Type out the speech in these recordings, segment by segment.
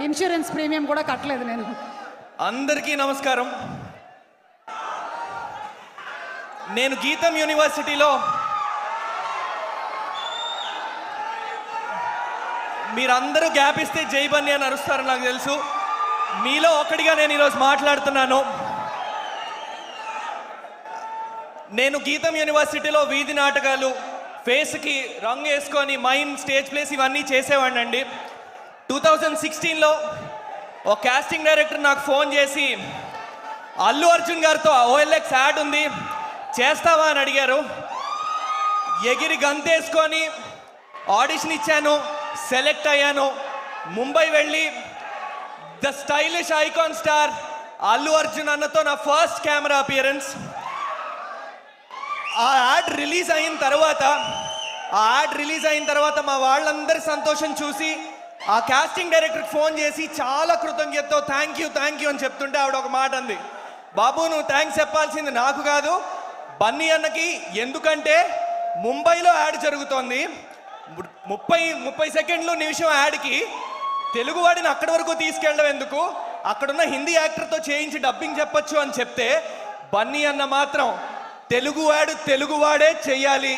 Insurance premium కూడా కట్టలేదు నేను. అందరికీ నమస్కారం. నేను గీతం యూనివర్సిటీలో మీరందరూ గ్యాప్ ఇస్తే జై బన్నీ అని అరుస్తారని నాకు తెలుసు. మీలో ఒకటిగా నేను ఈరోజు మాట్లాడుతున్నాను. నేను గీతం యూనివర్సిటీలో వీధి నాటకాలు, ఫేస్కి రంగు వేసుకొని మైమ్, స్టేజ్ ప్లేస్ ఇవన్నీ చేసేవాడిని అండి. 2016లో ఒక కాస్టింగ్ డైరెక్టర్ నాకు ఫోన్ చేసి అల్లు అర్జున్ గారితో OLX యాడ్ ఉంది చేస్తావా అని అడిగారు. ఎగిరి గంతేసుకొని ఆడిషన్ ఇచ్చాను, సెలెక్ట్ అయ్యాను. ముంబై వెళ్ళి the stylish icon star Allu Arjun అన్నతో నా ఫస్ట్ కెమెరా అపియరెన్స్. ఆ యాడ్ రిలీజ్ అయిన తర్వాత మా వాళ్ళందరి సంతోషం చూసి ఆ కాస్టింగ్ డైరెక్టర్కి ఫోన్ చేసి చాలా కృతజ్ఞతతో థ్యాంక్ యూ అని చెప్తుంటే ఆవిడ ఒక మాట అంది, బాబు నువ్వు థ్యాంక్స్ చెప్పాల్సింది నాకు కాదు బన్నీ అన్నకి. ఎందుకంటే ముంబైలో యాడ్ జరుగుతోంది, 30 సెకండ్లు నిమిషం యాడ్కి తెలుగువాడిని అక్కడి వరకు తీసుకెళ్ళడం ఎందుకు, అక్కడున్న హిందీ యాక్టర్తో చేయించి డబ్బింగ్ చెప్పొచ్చు అని చెప్తే బన్నీ అన్న మాత్రం తెలుగువాడే చెయ్యాలి,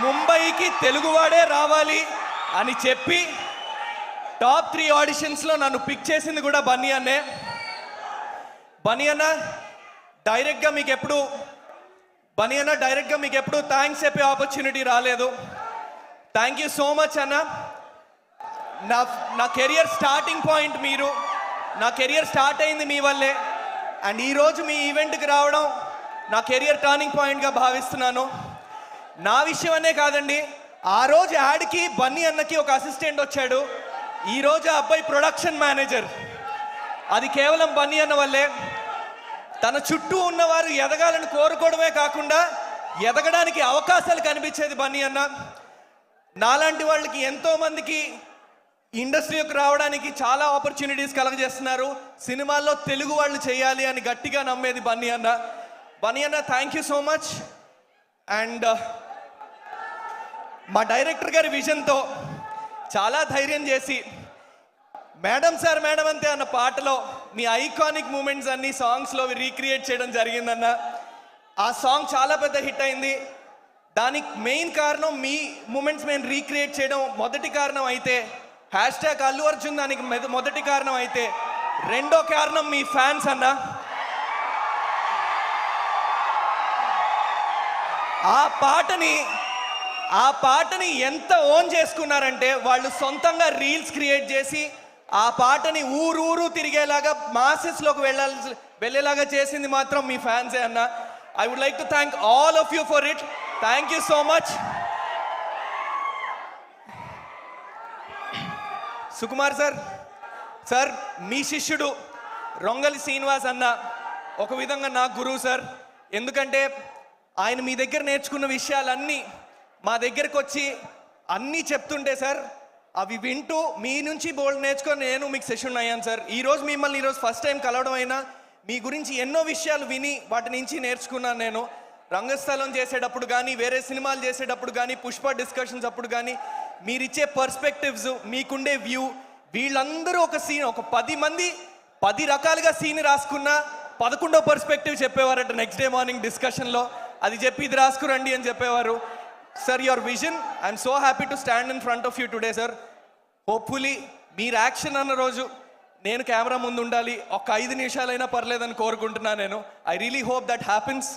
ముంబైకి తెలుగువాడే రావాలి అని చెప్పి టాప్ 3 ఆడిషన్స్లో నన్ను పిక్ చేసింది కూడా బన్నీ అన్నే. బన్నీ అన్న డైరెక్ట్గా మీకు ఎప్పుడు థ్యాంక్స్ చెప్పే ఆపర్చునిటీ రాలేదు. థ్యాంక్ యూ సో మచ్ అన్న. నా కెరియర్ స్టార్టింగ్ పాయింట్ మీరు. నా కెరియర్ స్టార్ట్ అయింది మీ వల్లే. అండ్ ఈరోజు మీ ఈవెంట్కి రావడం నా కెరియర్ టర్నింగ్ పాయింట్గా భావిస్తున్నాను. నా విషయం అనే కాదండి, ఆ రోజు యాడ్కి బన్నీ అన్నకి ఒక అసిస్టెంట్ వచ్చాడు. ఈరోజు ఆ అబ్బాయి ప్రొడక్షన్ మేనేజర్. అది కేవలం బన్నీ అన్న వల్లే. తన చుట్టూ ఉన్నవారు ఎదగాలని కోరుకోవడమే కాకుండా ఎదగడానికి అవకాశాలు కనిపించేది బన్నీ అన్న. నాలాంటి వాళ్ళకి ఎంతోమందికి ఇండస్ట్రీకి రావడానికి చాలా ఆపర్చునిటీస్ కలగజేస్తున్నారు. సినిమాల్లో తెలుగు వాళ్ళు చేయాలి అని గట్టిగా నమ్మేది బన్నీ అన్న. బన్నీ అన్న thank you so much. And మా డైరెక్టర్ గారి విజన్తో చాలా ధైర్యం చేసి మేడం సార్ మేడం అంతే అన్న పాటలో మీ ఐకానిక్ మూమెంట్స్ అన్ని సాంగ్స్లో రీక్రియేట్ చేయడం జరిగిందన్న. ఆ సాంగ్ చాలా పెద్ద హిట్ అయింది. దానికి మెయిన్ కారణం మీ మూమెంట్స్ మేము రీక్రియేట్ చేయడం మొదటి కారణం అయితే, హ్యాష్ట్యాగ్ అల్లు అర్జున్ దానికి మొదటి కారణం అయితే, రెండో కారణం మీ ఫ్యాన్స్ అన్న. ఆ పాటని ఎంత ఓన్ చేసుకున్నారంటే వాళ్ళు సొంతంగా రీల్స్ క్రియేట్ చేసి ఆ పాటని ఊరు తిరిగేలాగా మాసెస్లోకి వెళ్ళేలాగా చేసింది మాత్రం మీ ఫ్యాన్సే అన్న. I would like to thank all of you for it. Thank you so much. Sukumar sir మీ శిష్యుడు రొంగలి శ్రీనివాస్ అన్న ఒక విధంగా నా గురువు సార్. ఎందుకంటే ఆయన మీ దగ్గర నేర్చుకున్న విషయాలన్నీ మా దగ్గరకు వచ్చి అన్నీ చెప్తుంటే సార్ అవి వింటూ మీ నుంచి బోల్డ్ నేర్చుకొని నేను మీకు సెషన్ అయ్యాను సార్. మిమ్మల్ని ఈరోజు ఫస్ట్ టైం కలవడం అయినా మీ గురించి ఎన్నో విషయాలు విని వాటి నుంచి నేర్చుకున్నాను నేను. రంగస్థలం చేసేటప్పుడు కానీ, వేరే సినిమాలు చేసేటప్పుడు కానీ, పుష్ప డిస్కషన్స్ అప్పుడు కానీ మీరిచ్చే పర్స్పెక్టివ్స్, మీకుండే వ్యూ, వీళ్ళందరూ ఒక 10 మంది 10 రకాలుగా సీన్ రాసుకున్న 11వ పర్స్పెక్టివ్ చెప్పేవారట నెక్స్ట్ డే మార్నింగ్ డిస్కషన్లో. అది చెప్పి ఇది రాసుకురండి అని చెప్పేవారు. Sir your vision, I'm so happy to stand in front of you today sir. Hopefully మీరు యాక్షన్ అన్న రోజు నేను కెమెరా ముందు ఉండాలి, ఒక 5 నిమిషాలైనా పర్లేదని కోరుకుంటున్నాను నేను. I really hope that happens.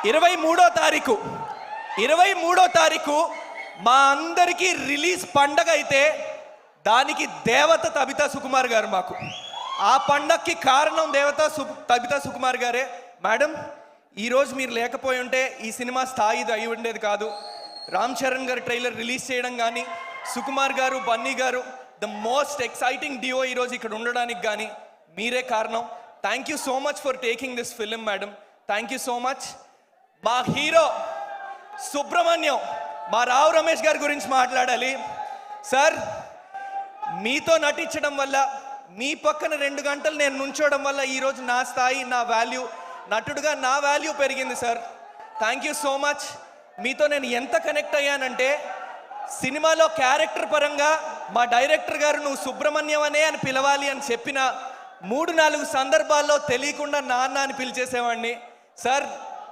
23వ తారీఖు మా అందరికీ రిలీజ్ పండగ అయితే దానికి దేవత తబితా సుకుమార్ గారు మాకు. ఆ పండగకి కారణం తబితా సుకుమార్ గారే. మేడం ఈరోజు మీరు లేకపోయి ఉంటే ఈ సినిమా స్థాయి అయి ఉండేది కాదు. రామ్ చరణ్ గారు ట్రైలర్ రిలీజ్ చేయడం కానీ, సుకుమార్ గారు, బన్నీ గారు, ద మోస్ట్ ఎక్సైటింగ్ డియో ఈరోజు ఇక్కడ ఉండడానికి కానీ మీరే కారణం. Thank you so much for taking this film madam. Thank you so much. మా హీరో సుబ్రహ్మణ్యం, మా రావు రమేష్ గారి గురించి మాట్లాడాలి సార్. మీతో నటించడం వల్ల, మీ పక్కన 2 గంటలు నేను నుంచోవడం వల్ల ఈరోజు నా స్థాయి, నా వాల్యూ, నటుడుగా నా వాల్యూ పెరిగింది sir. Thank you so much. మీతో నేను ఎంత కనెక్ట్ అయ్యానంటే సినిమాలో క్యారెక్టర్ పరంగా మా డైరెక్టర్ గారు నువ్వు సుబ్రహ్మణ్యం అనే అని పిలవాలి అని చెప్పిన 3-4 సందర్భాల్లో తెలియకుండా నాన్న అని పిలిచేసేవాడిని. Sir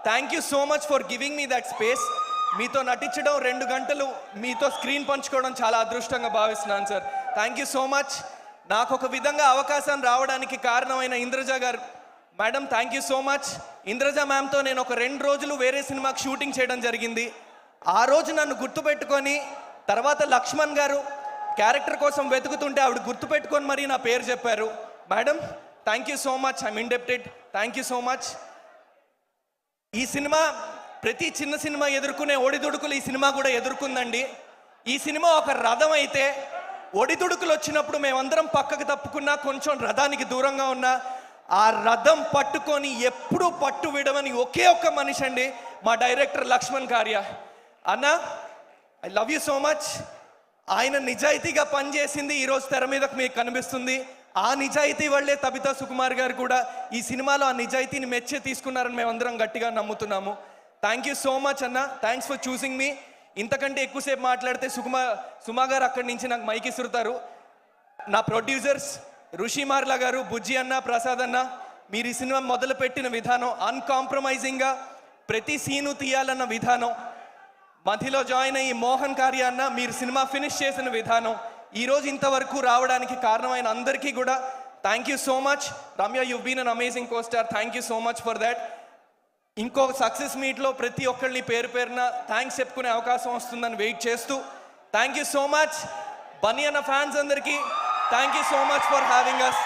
thank you so much for giving me that space. మీతో నటించడం 2 గంటలు మీతో స్క్రీన్ పంచుకోవడం చాలా అదృష్టంగా భావిస్తున్నాను sir. Thank you so much. నాకు ఒక విధంగా అవకాశం రావడానికి కారణమైన ఇంద్రజ గారు madam thank you so much. Indraja మ్యామ్తో నేను ఒక 2 రోజులు వేరే సినిమాకి షూటింగ్ చేయడం జరిగింది. ఆ రోజు నన్ను గుర్తుపెట్టుకొని తర్వాత లక్ష్మణ్ గారు క్యారెక్టర్ కోసం వెతుకుతుంటే ఆవిడ గుర్తుపెట్టుకొని మరీ నా పేరు చెప్పారు. Madam thank you so much, I'm indebted. Thank you so much. ఈ సినిమా ప్రతి చిన్న సినిమా ఎదుర్కొనే ఒడిదుడుకులు ఈ సినిమా కూడా ఎదుర్కొందండి. ఈ సినిమా ఒక రథం అయితే ఒడిదుడుకులు వచ్చినప్పుడు మేమందరం పక్కకు తప్పుకున్నా కొంచెం రథానికి దూరంగా ఉన్నా ఆ రథం పట్టుకొని ఎప్పుడూ పట్టు విడవని ఒకే ఒక్క మనిషి అండి మా డైరెక్టర్ లక్ష్మణ్ కార్య అన్న. I love you so much. ఆయన నిజాయితీగా పనిచేసింది ఈరోజు తెర మీదకు మీకు కనిపిస్తుంది. ఆ నిజాయితీ వల్లే తబితా సుకుమార్ గారు కూడా ఈ సినిమాలో ఆ నిజాయితీని మెచ్చే తీసుకున్నారని మేమందరం గట్టిగా నమ్ముతున్నాము. థ్యాంక్ యూ సో మచ్ అన్న. థ్యాంక్స్ ఫర్ చూసింగ్ మీ. ఇంతకంటే ఎక్కువసేపు మాట్లాడితే సుమా గారు అక్కడి నుంచి నాకు మైక్ ఇస్తుతారు. నా ప్రొడ్యూసర్స్ ఋషిమార్ల గారు, బుజ్జి అన్న, ప్రసాద్ అన్న, మీరు ఈ సినిమా మొదలుపెట్టిన విధానం అన్కాంప్రమైజింగ్గా ప్రతి సీను తీయాలన్న విధానం, మధ్యలో జాయిన్ అయ్యి మోహన్ కార్య అన్న మీరు సినిమా ఫినిష్ చేసిన విధానం, ఈరోజు ఇంతవరకు రావడానికి కారణమైన అందరికీ కూడా thank you so much. Ramya you been an amazing co star. Thank you so much for that. ఇంకో సక్సెస్ మీట్లో ప్రతి ఒక్కరిని పేరు పేరున థ్యాంక్స్ చెప్పుకునే అవకాశం వస్తుందని వెయిట్ చేస్తూ thank you so much. Bunny అన్న ఫ్యాన్స్ అందరికీ thank you so much for having us.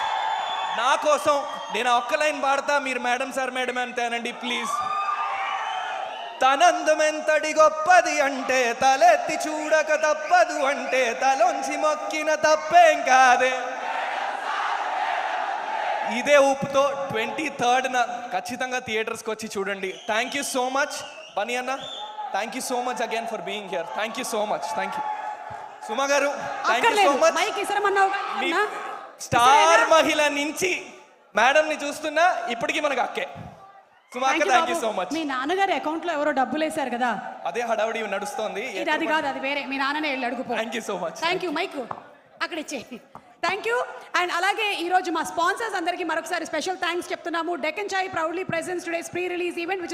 నా కోసం నేను ఒక్క లైన్ పాడతా, మీరు మేడం సార్ మేడం అంతేనండి ప్లీజ్. తనందమెంతటి గొప్పది అంటే తలెత్తి చూడక తప్పదు అంటే తలొంచి మొక్కిన తప్పేం కాదే. ఇదే ఊపుతో 23rd ఖచ్చితంగా థియేటర్స్కి వచ్చి చూడండి. Thank you so much Bunny అన్న. Thank you so much again for being here. Thank you so much. Thank you Suma గారు. Thank you so much. మీ స్టార్ మహిళ నుంచి మేడంని చూస్తున్నా ఇప్పటికీ మనకు అక్కే. సుమా అక్క థ్యాంక్ యూ సో మచ్. మీ నాన్నగారి అకౌంట్ లో ఎవరో డబ్బులు వేశారు కదా, అదే హడావుడి నడుస్తోంది. అది కాదు, అది వేరే. మీ నాన్ననే వెళ్ళి అడుగుపో. Thank you so much. Thank you. Mike అక్కడ ఇచ్చే. Thank you. అండ్ అలాగే ఈరోజు మా స్పాన్సర్స్ అందరికీ మరొకసారి స్పెషల్ థ్యాంక్స్ చెప్తున్నాము. Deccan Chai proudly presents today's pre release event